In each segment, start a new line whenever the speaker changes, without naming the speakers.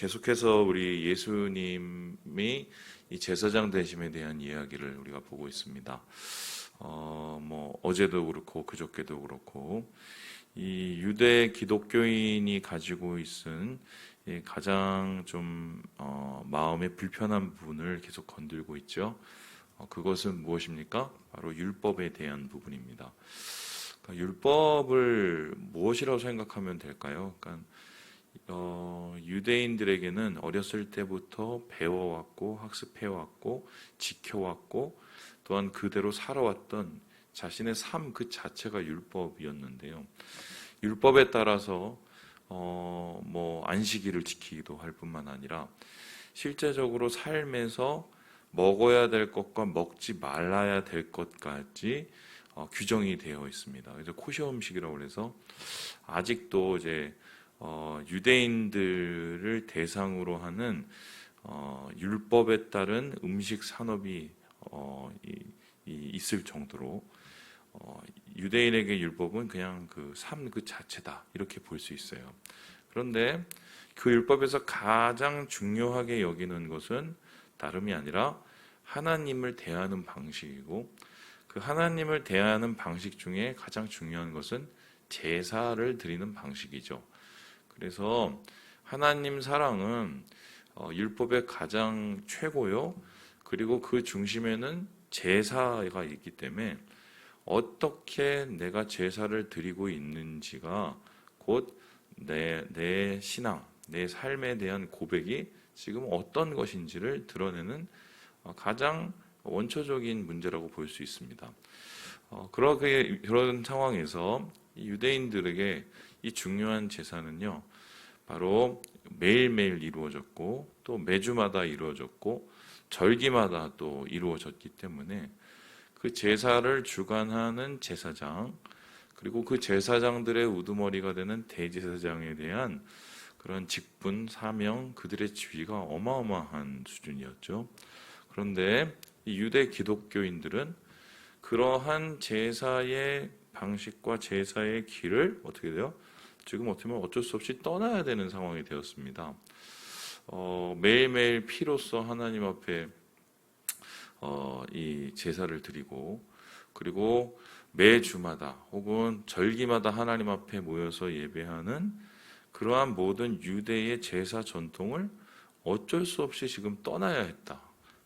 계속해서 우리 예수님이 이 제사장 되심에 대한 이야기를 우리가 보고 있습니다. 어제도 그렇고 그저께도 그렇고 이 유대 기독교인이 가지고 있은 가장 좀 마음에 불편한 부분을 계속 건들고 있죠. 그것은 무엇입니까? 바로 율법에 대한 부분입니다. 그러니까 율법을 무엇이라고 생각하면 될까요? 그러니까 유대인들에게는 어렸을 때부터 배워왔고 학습해왔고 지켜왔고 또한 그대로 살아왔던 자신의 삶 그 자체가 율법이었는데요. 율법에 따라서 안식일을 지키기도 할 뿐만 아니라 실제적으로 삶에서 먹어야 될 것과 먹지 말아야 될 것까지 규정이 되어 있습니다. 그래서 코셔 음식이라고 해서 아직도 이제 유대인들을 대상으로 하는 율법에 따른 음식 산업이 있을 정도로 유대인에게 율법은 그냥 그 삶 그 자체다 이렇게 볼 수 있어요. 그런데 그 율법에서 가장 중요하게 여기는 것은 다름이 아니라 하나님을 대하는 방식이고 그 하나님을 대하는 방식 중에 가장 중요한 것은 제사를 드리는 방식이죠. 그래서 하나님 사랑은 율법의 가장 최고요. 그리고 그 중심에는 제사가 있기 때문에 어떻게 내가 제사를 드리고 있는지가 곧 내 신앙, 내 삶에 대한 고백이 지금 어떤 것인지를 드러내는 가장 원초적인 문제라고 볼 수 있습니다. 그런 상황에서 유대인들에게 이 중요한 제사는요, 바로 매일매일 이루어졌고 또 매주마다 이루어졌고 절기마다 또 이루어졌기 때문에 그 제사를 주관하는 제사장 그리고 그 제사장들의 우두머리가 되는 대제사장에 대한 그런 직분, 사명, 그들의 지위가 어마어마한 수준이었죠. 그런데 이 유대 기독교인들은 그러한 제사의 방식과 제사의 길을 어떻게 돼요? 지금 어떻게 보면 어쩔 수 없이 떠나야 되는 상황이 되었습니다. 매일매일 피로써 하나님 앞에 이 제사를 드리고 그리고 매주마다 혹은 절기마다 하나님 앞에 모여서 예배하는 그러한 모든 유대의 제사 전통을 어쩔 수 없이 지금 떠나야 했다.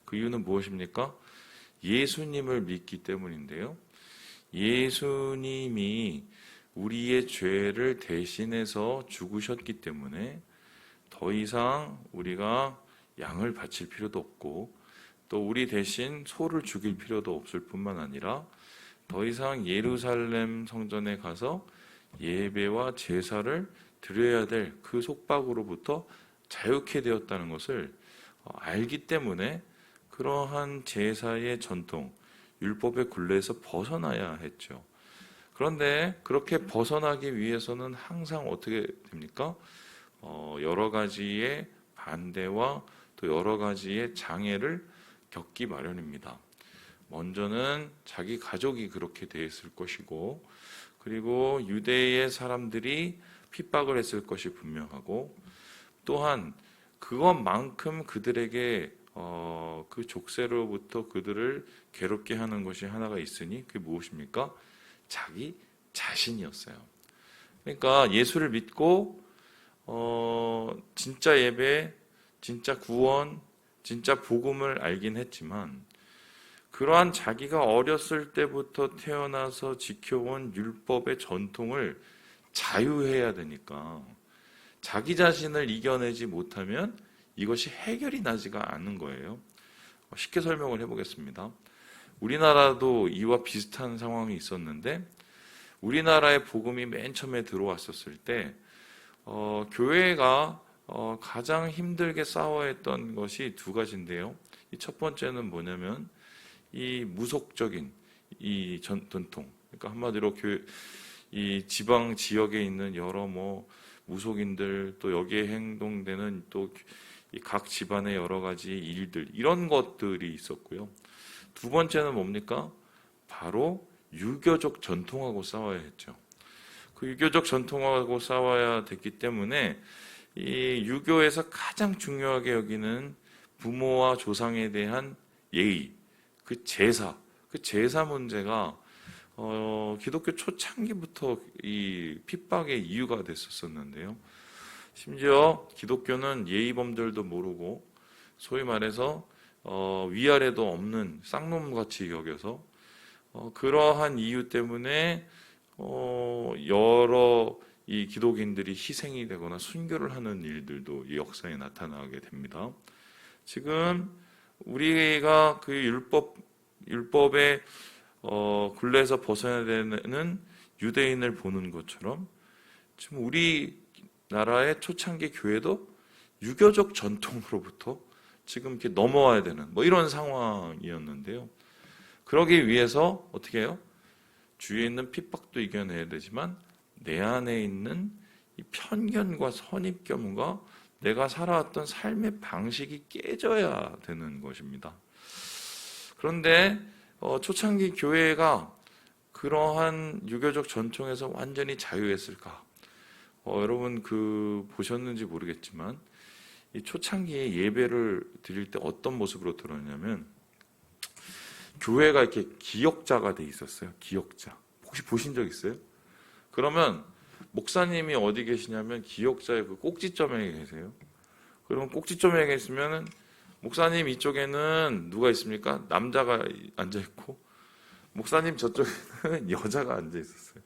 그 이유는 무엇입니까? 예수님을 믿기 때문인데요. 예수님이 우리의 죄를 대신해서 죽으셨기 때문에 더 이상 우리가 양을 바칠 필요도 없고 또 우리 대신 소를 죽일 필요도 없을 뿐만 아니라 더 이상 예루살렘 성전에 가서 예배와 제사를 드려야 될 그 속박으로부터 자유케 되었다는 것을 알기 때문에 그러한 제사의 전통, 율법의 굴레에서 벗어나야 했죠. 그런데 그렇게 벗어나기 위해서는 항상 어떻게 됩니까? 여러 가지의 반대와 또 여러 가지의 장애를 겪기 마련입니다. 먼저는 자기 가족이 그렇게 되었을 것이고 그리고 유대의 사람들이 핍박을 했을 것이 분명하고 또한 그것만큼 그들에게 그 족쇄로부터 그들을 괴롭게 하는 것이 하나가 있으니 그게 무엇입니까? 자기 자신이었어요. 그러니까 예수를 믿고 진짜 예배, 진짜 구원, 진짜 복음을 알긴 했지만 그러한 자기가 어렸을 때부터 태어나서 지켜온 율법의 전통을 자유해야 되니까 자기 자신을 이겨내지 못하면 이것이 해결이 나지가 않는 거예요. 쉽게 설명을 해보겠습니다. 우리나라도 이와 비슷한 상황이 있었는데 우리나라의 복음이 맨 처음에 들어왔었을 때 교회가 가장 힘들게 싸워야 했던 것이 두 가지인데요. 이 첫 번째는 뭐냐면 이 무속적인 이 전통, 그러니까 한마디로 이 지방 지역에 있는 여러 무속인들 또 여기에 행동되는 또 각 집안의 여러 가지 일들 이런 것들이 있었고요. 두 번째는 뭡니까? 바로 유교적 전통하고 싸워야 했죠. 그 유교적 전통하고 싸워야 됐기 때문에 이 유교에서 가장 중요하게 여기는 부모와 조상에 대한 예의, 그 제사 문제가 기독교 초창기부터 이 핍박의 이유가 됐었었는데요. 심지어 기독교는 예의범들도 모르고 소위 말해서 위아래도 없는 쌍놈같이 여겨서 그러한 이유 때문에 여러 이 기독인들이 희생이 되거나 순교를 하는 일들도 이 역사에 나타나게 됩니다. 지금 우리가 그 율법의 굴레에서 벗어나야 되는 유대인을 보는 것처럼 지금 우리나라의 초창기 교회도 유교적 전통으로부터 지금 이렇게 넘어와야 되는 이런 상황이었는데요. 그러기 위해서 어떻게 해요? 주위에 있는 핍박도 이겨내야 되지만 내 안에 있는 이 편견과 선입견과 내가 살아왔던 삶의 방식이 깨져야 되는 것입니다. 그런데 초창기 교회가 그러한 유교적 전통에서 완전히 자유했을까? 여러분 보셨는지 모르겠지만 이 초창기에 예배를 드릴 때 어떤 모습으로 들었냐면 교회가 이렇게 기역자가 돼 있었어요. 기역자. 혹시 보신 적 있어요? 그러면 목사님이 어디 계시냐면 기역자의 그 꼭지점에 계세요. 그러면 꼭지점에 계시면은 목사님 이쪽에는 누가 있습니까? 남자가 앉아 있고 목사님 저쪽에는 여자가 앉아 있었어요.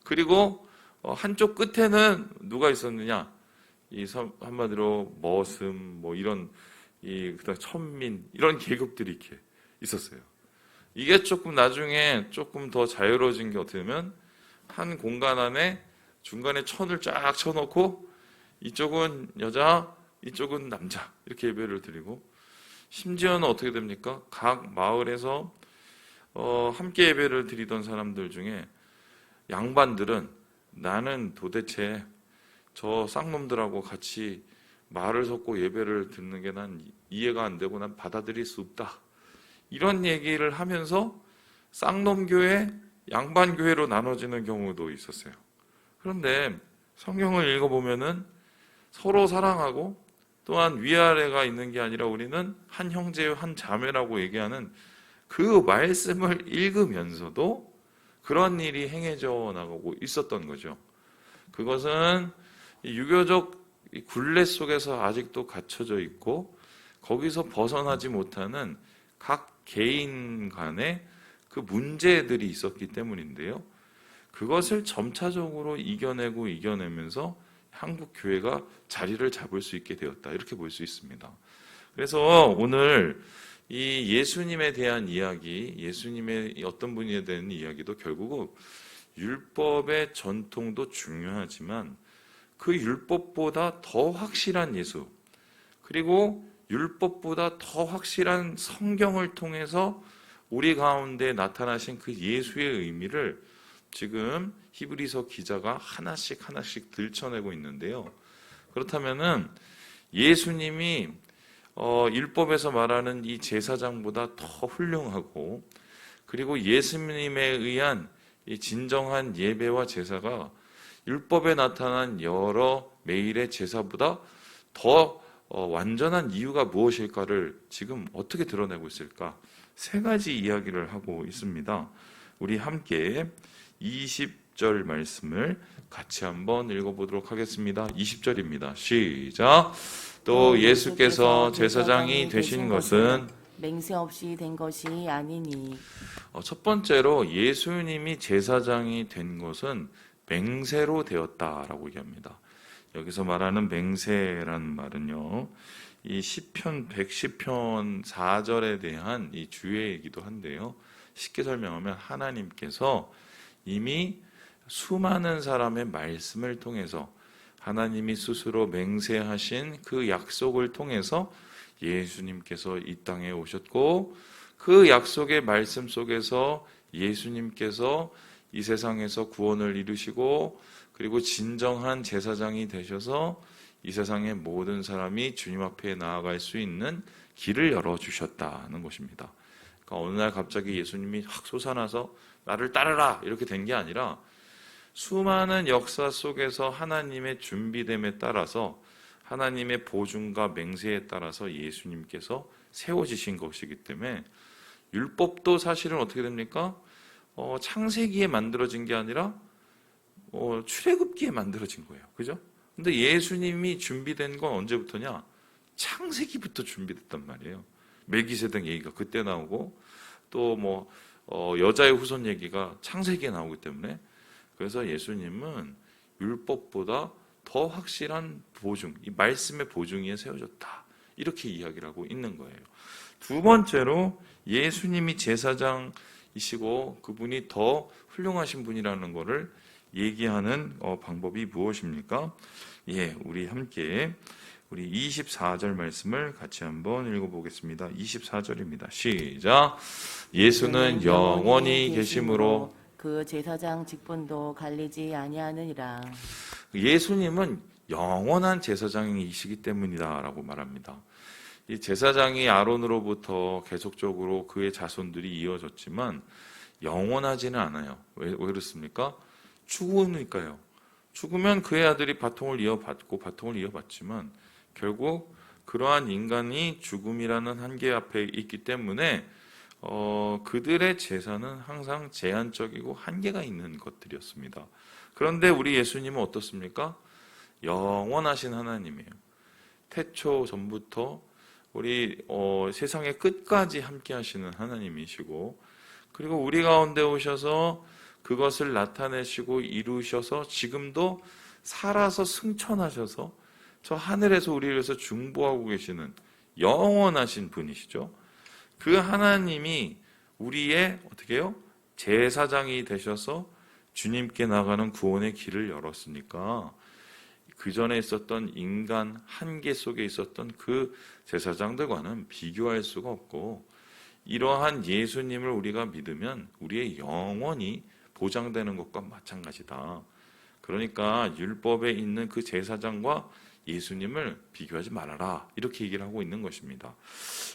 그리고 한쪽 끝에는 누가 있었느냐? 한마디로 머슴 이런 그다음 천민 이런 계급들이 이렇게 있었어요. 이게 조금 나중에 조금 더 자유로워진 게 어떻게 되면 한 공간 안에 중간에 천을 쫙 쳐놓고 이쪽은 여자, 이쪽은 남자 이렇게 예배를 드리고 심지어는 어떻게 됩니까? 각 마을에서 함께 예배를 드리던 사람들 중에 양반들은 나는 도대체 저 쌍놈들하고 같이 말을 섞고 예배를 듣는 게 난 이해가 안 되고 난 받아들일 수 없다. 이런 얘기를 하면서 쌍놈교회, 양반교회로 나눠지는 경우도 있었어요. 그런데 성경을 읽어보면은 서로 사랑하고 또한 위아래가 있는 게 아니라 우리는 한 형제, 한 자매라고 얘기하는 그 말씀을 읽으면서도 그런 일이 행해져 나가고 있었던 거죠. 그것은 유교적 굴레 속에서 아직도 갇혀져 있고 거기서 벗어나지 못하는 각 개인 간의 그 문제들이 있었기 때문인데요. 그것을 점차적으로 이겨내면서 한국 교회가 자리를 잡을 수 있게 되었다. 이렇게 볼 수 있습니다. 그래서 오늘 이 예수님에 대한 이야기, 예수님의 어떤 분에 대한 이야기도 결국은 율법의 전통도 중요하지만 그 율법보다 더 확실한 예수, 그리고 율법보다 더 확실한 성경을 통해서 우리 가운데 나타나신 그 예수의 의미를 지금 히브리서 기자가 하나씩 들춰내고 있는데요. 그렇다면은 예수님이 율법에서 말하는 이 제사장보다 더 훌륭하고 그리고 예수님에 의한 이 진정한 예배와 제사가 율법에 나타난 여러 매일의 제사보다 더 완전한 이유가 무엇일까를 지금 어떻게 드러내고 있을까? 세 가지 이야기를 하고 있습니다. 우리 함께 20절 말씀을 같이 한번 읽어보도록 하겠습니다. 20절입니다. 시작. 또 예수께서 제사장이 되신 것은
맹세 없이 된 것이 아니니.
첫 번째로 예수님이 제사장이 된 것은 맹세로 되었다라고 얘기합니다. 여기서 말하는 맹세라는 말은요, 이 시편 110편 4절에 대한 이 주예이기도 한데요. 쉽게 설명하면 하나님께서 이미 수많은 사람의 말씀을 통해서 하나님이 스스로 맹세하신 그 약속을 통해서 예수님께서 이 땅에 오셨고 그 약속의 말씀 속에서 예수님께서 이 세상에서 구원을 이루시고 그리고 진정한 제사장이 되셔서 이 세상의 모든 사람이 주님 앞에 나아갈 수 있는 길을 열어주셨다는 것입니다. 그러니까 어느 날 갑자기 예수님이 확 솟아나서 나를 따르라 이렇게 된 게 아니라 수많은 역사 속에서 하나님의 준비됨에 따라서 하나님의 보증과 맹세에 따라서 예수님께서 세워지신 것이기 때문에 율법도 사실은 어떻게 됩니까? 창세기에 만들어진 게 아니라 출애굽기에 만들어진 거예요. 그죠? 근데 예수님이 준비된 건 언제부터냐? 창세기부터 준비됐단 말이에요. 멜기세덱 얘기가 그때 나오고 또 여자의 후손 얘기가 창세기에 나오기 때문에 그래서 예수님은 율법보다 더 확실한 보증, 이 말씀의 보증 위에 세워졌다. 이렇게 이야기를 하고 있는 거예요. 두 번째로 예수님이 제사장이시고 그분이 더 훌륭하신 분이라는 것을 얘기하는 방법이 무엇입니까? 우리 함께 우리 24절 말씀을 같이 한번 읽어보겠습니다. 24절입니다. 시작. 예수는 영원히 계심으로
그 제사장 직분도 갈리지 아니하느니라.
예수님은 영원한 제사장이시기 때문이다라고 말합니다. 이 제사장이 아론으로부터 계속적으로 그의 자손들이 이어졌지만 영원하지는 않아요. 왜 그렇습니까? 죽으니까요. 죽으면 그의 아들이 바통을 이어받고 바통을 이어받지만 결국 그러한 인간이 죽음이라는 한계 앞에 있기 때문에 그들의 제사는 항상 제한적이고 한계가 있는 것들이었습니다. 그런데 우리 예수님은 어떻습니까? 영원하신 하나님이에요. 태초 전부터 우리 세상의 끝까지 함께 하시는 하나님이시고 그리고 우리 가운데 오셔서 그것을 나타내시고 이루셔서 지금도 살아서 승천하셔서 저 하늘에서 우리를 위해서 중보하고 계시는 영원하신 분이시죠. 그 하나님이 우리의 어떻게 해요? 제사장이 되셔서 주님께 나가는 구원의 길을 열었으니까 그 전에 있었던 인간 한계 속에 있었던 그 제사장들과는 비교할 수가 없고 이러한 예수님을 우리가 믿으면 우리의 영원이 보장되는 것과 마찬가지다. 그러니까 율법에 있는 그 제사장과 예수님을 비교하지 말아라. 이렇게 얘기를 하고 있는 것입니다.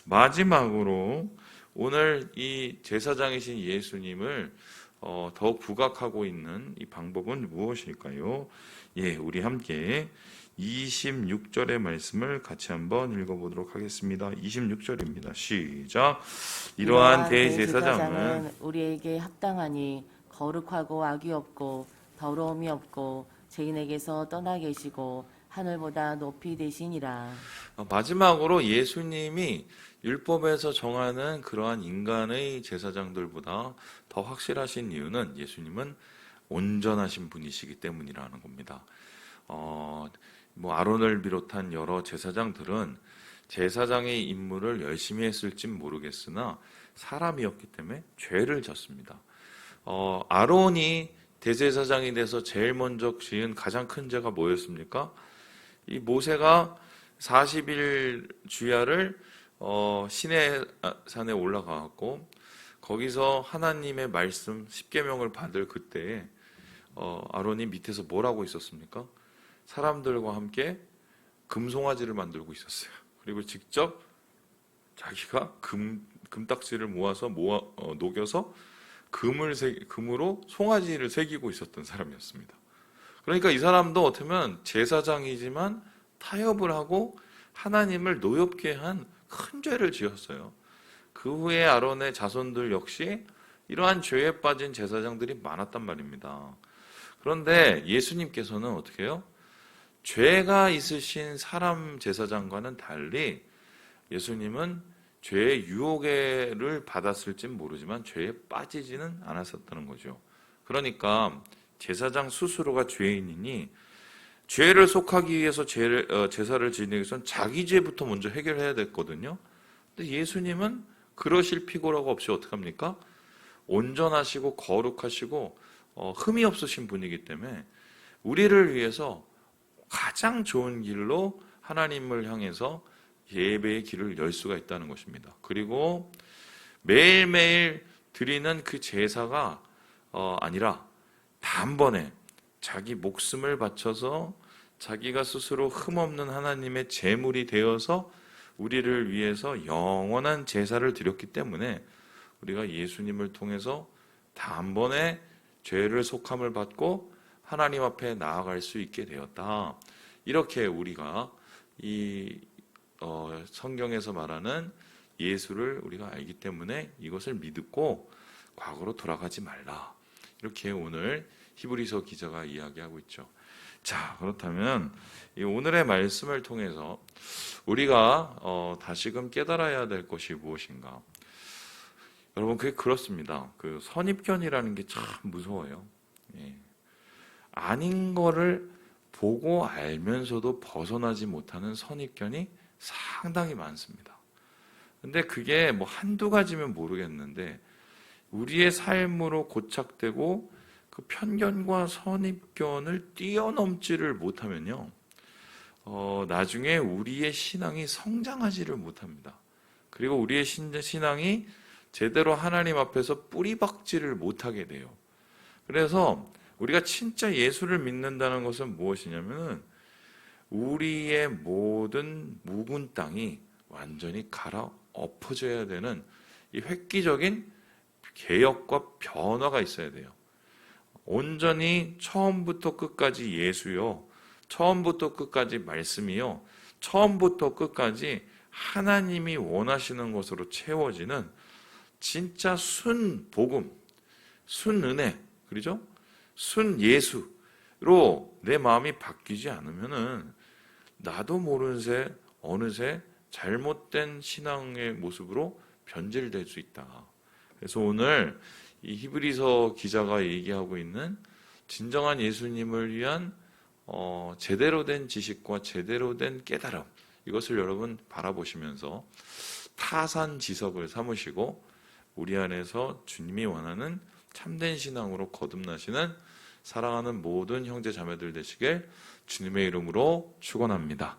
마지막으로 오늘 이 제사장이신 예수님을 더 부각하고 있는 이 방법은 무엇일까요? 우리 함께 26절의 말씀을 같이 한번 읽어보도록 하겠습니다. 26절입니다. 시작. 이러한 대제사장은
우리에게 합당하니 거룩하고 악이 없고 더러움이 없고 죄인에게서 떠나 계시고 하늘보다 높이 되시니라.
마지막으로 예수님이 율법에서 정하는 그러한 인간의 제사장들보다 더 확실하신 이유는 예수님은 온전하신 분이시기 때문이라는 겁니다. 아론을 비롯한 여러 제사장들은 제사장의 임무를 열심히 했을진 모르겠으나 사람이었기 때문에 죄를 졌습니다. 아론이 대제사장이 돼서 제일 먼저 지은 가장 큰 죄가 뭐였습니까? 이 모세가 40일 주야를 시내산에 올라가고 거기서 하나님의 말씀 10계명을 받을 그때에 아론이 밑에서 뭘 하고 있었습니까? 사람들과 함께 금송아지를 만들고 있었어요. 그리고 직접 자기가 금딱지를 모아서 녹여서 금으로 송아지를 새기고 있었던 사람이었습니다. 그러니까 이 사람도 어쩌면 제사장이지만 타협을 하고 하나님을 노엽게 한 큰 죄를 지었어요. 그 후에 아론의 자손들 역시 이러한 죄에 빠진 제사장들이 많았단 말입니다. 그런데 예수님께서는 어떻게 해요? 죄가 있으신 사람 제사장과는 달리 예수님은 죄의 유혹을 받았을진 모르지만 죄에 빠지지는 않았었다는 거죠. 그러니까 제사장 스스로가 죄인이니 죄를 속하기 위해서 제사를 지내기 위해서는 자기 죄부터 먼저 해결해야 됐거든요. 근데 예수님은 그러실 피고라고 없이 어떡합니까? 온전하시고 거룩하시고 흠이 없으신 분이기 때문에 우리를 위해서 가장 좋은 길로 하나님을 향해서 예배의 길을 열 수가 있다는 것입니다. 그리고 매일매일 드리는 그 제사가 아니라 단번에 자기 목숨을 바쳐서 자기가 스스로 흠없는 하나님의 제물이 되어서 우리를 위해서 영원한 제사를 드렸기 때문에 우리가 예수님을 통해서 단번에 죄를 속함을 받고 하나님 앞에 나아갈 수 있게 되었다. 이렇게 우리가 이 성경에서 말하는 예수를 우리가 알기 때문에 이것을 믿고 과거로 돌아가지 말라. 이렇게 오늘 히브리서 기자가 이야기하고 있죠. 자, 그렇다면 이 오늘의 말씀을 통해서 우리가 다시금 깨달아야 될 것이 무엇인가? 여러분, 그게 그렇습니다. 그 선입견이라는 게 참 무서워요. 예. 아닌 거를 보고 알면서도 벗어나지 못하는 선입견이 상당히 많습니다. 근데 그게 뭐 한두 가지면 모르겠는데 우리의 삶으로 고착되고 그 편견과 선입견을 뛰어넘지를 못하면요, 나중에 우리의 신앙이 성장하지를 못합니다. 그리고 우리의 신앙이 제대로 하나님 앞에서 뿌리박지를 못하게 돼요. 그래서 우리가 진짜 예수를 믿는다는 것은 무엇이냐면은 우리의 모든 묵은 땅이 완전히 갈아 엎어져야 되는 이 획기적인 개혁과 변화가 있어야 돼요. 온전히 처음부터 끝까지 예수요, 처음부터 끝까지 말씀이요, 처음부터 끝까지 하나님이 원하시는 것으로 채워지는 진짜 순 복음, 순 은혜, 그렇죠? 순 예수로 내 마음이 바뀌지 않으면은 나도 모르는 새 어느새 잘못된 신앙의 모습으로 변질될 수 있다. 그래서 오늘 이 히브리서 기자가 얘기하고 있는 진정한 예수님을 위한 제대로 된 지식과 제대로 된 깨달음, 이것을 여러분 바라보시면서 타산지석을 삼으시고 우리 안에서 주님이 원하는 참된 신앙으로 거듭나시는 사랑하는 모든 형제 자매들 되시길 주님의 이름으로 축원합니다.